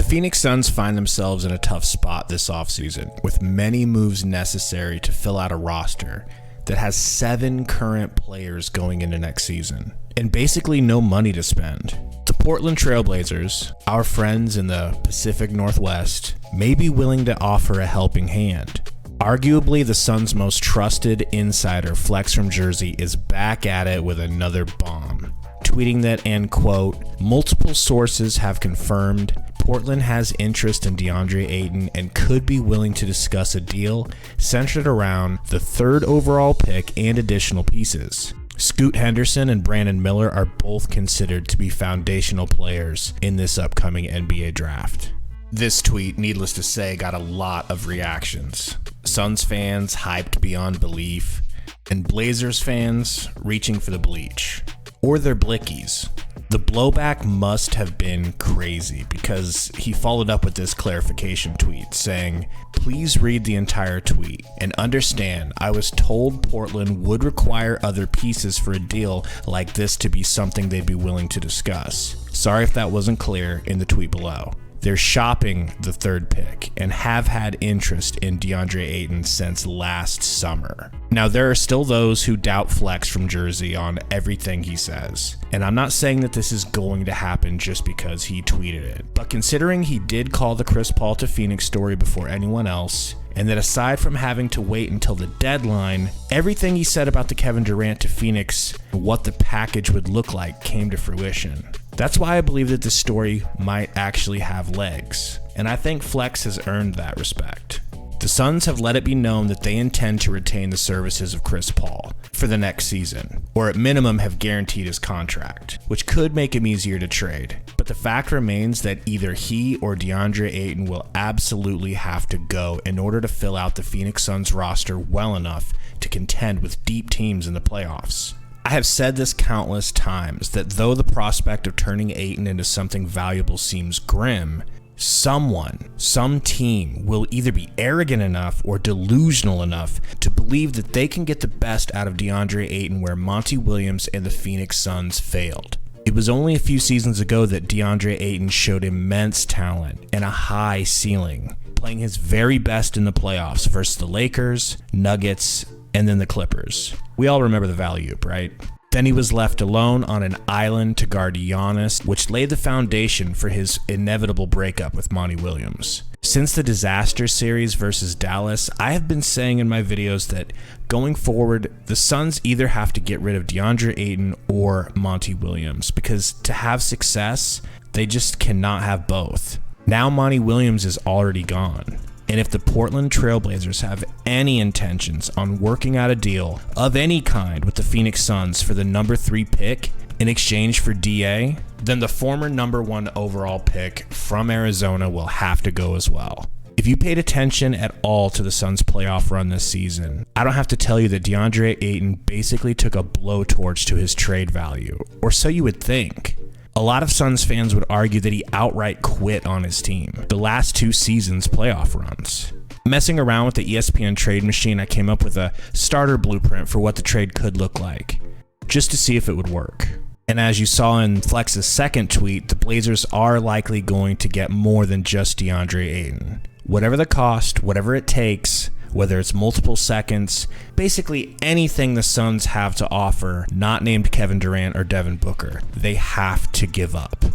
Phoenix Suns find themselves in a tough spot this offseason, with many moves necessary to fill out a roster that has 7 current players going into next season, and basically no money to spend. The Portland Trailblazers, our friends in the Pacific Northwest, may be willing to offer a helping hand. Arguably, the Suns' most trusted insider, Flex from Jersey, is back at it with another bomb, tweeting that, and quote, multiple sources have confirmed Portland has interest in Deandre Ayton and could be willing to discuss a deal centered around the 3rd overall pick and additional pieces. Scoot Henderson and Brandon Miller are both considered to be foundational players in this upcoming NBA draft. This tweet, needless to say, got a lot of reactions. Suns fans hyped beyond belief, and Blazers fans reaching for the bleach. Or their blickies. The blowback must have been crazy because he followed up with this clarification tweet saying, please read the entire tweet and understand I was told Portland would require other pieces for a deal like this to be something they'd be willing to discuss. Sorry if that wasn't clear in the tweet below. They're shopping the 3rd pick and have had interest in Deandre Ayton since last summer. Now, there are still those who doubt Flex from Jersey on everything he says, and I'm not saying that this is going to happen just because he tweeted it, but considering he did call the Chris Paul to Phoenix story before anyone else, and that aside from having to wait until the deadline, everything he said about the Kevin Durant to Phoenix and what the package would look like came to fruition. That's why I believe that this story might actually have legs, and I think Flex has earned that respect. The Suns have let it be known that they intend to retain the services of Chris Paul for the next season, or at minimum have guaranteed his contract, which could make him easier to trade. But the fact remains that either he or Deandre Ayton will absolutely have to go in order to fill out the Phoenix Suns roster well enough to contend with deep teams in the playoffs. I have said this countless times that though the prospect of turning Ayton into something valuable seems grim, some team will either be arrogant enough or delusional enough to believe that they can get the best out of DeAndre Ayton where Monty Williams and the Phoenix Suns failed. It was only a few seasons ago that DeAndre Ayton showed immense talent and a high ceiling, playing his very best in the playoffs versus the Lakers, Nuggets, and then the Clippers. We all remember the Valley-oop, right? Then he was left alone on an island to guard Giannis, which laid the foundation for his inevitable breakup with Monty Williams. Since the disaster series versus Dallas, I have been saying in my videos that going forward, the Suns either have to get rid of DeAndre Ayton or Monty Williams, because to have success, they just cannot have both. Now Monty Williams is already gone. And if the Portland Trailblazers have any intentions on working out a deal of any kind with the Phoenix Suns for the number 3 pick in exchange for DA, then the former number 1 overall pick from Arizona will have to go as well. If you paid attention at all to the Suns' playoff run this season, I don't have to tell you that DeAndre Ayton basically took a blowtorch to his trade value, or so you would think. A lot of Suns fans would argue that he outright quit on his team the last 2 seasons' playoff runs. Messing around with the ESPN trade machine, I came up with a starter blueprint for what the trade could look like, just to see if it would work. And as you saw in Flex's second tweet, the Blazers are likely going to get more than just DeAndre Ayton. Whatever the cost, whatever it takes, whether it's multiple seconds, basically anything the Suns have to offer, not named Kevin Durant or Devin Booker, they have to give up.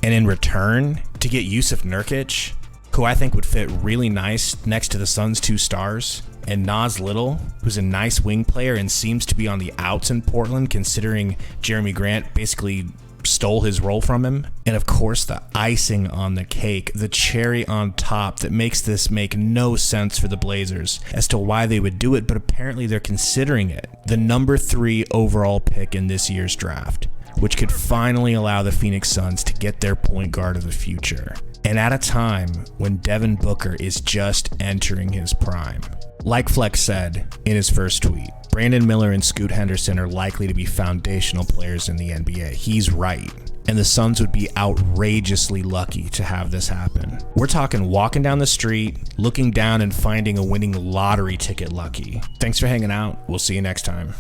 And in return, to get Yusuf Nurkic, who I think would fit really nice next to the Suns' 2 stars, and Nas Little, who's a nice wing player and seems to be on the outs in Portland considering Jeremy Grant basically stole his role from him. And of course, the icing on the cake, the cherry on top that makes this make no sense for the Blazers as to why they would do it, but apparently they're considering it. The number 3 overall pick in this year's draft, which could finally allow the Phoenix Suns to get their point guard of the future. And at a time when Devin Booker is just entering his prime. Like Flex said in his first tweet, Brandon Miller and Scoot Henderson are likely to be foundational players in the NBA. He's right. And the Suns would be outrageously lucky to have this happen. We're talking walking down the street, looking down and finding a winning lottery ticket lucky. Thanks for hanging out. We'll see you next time.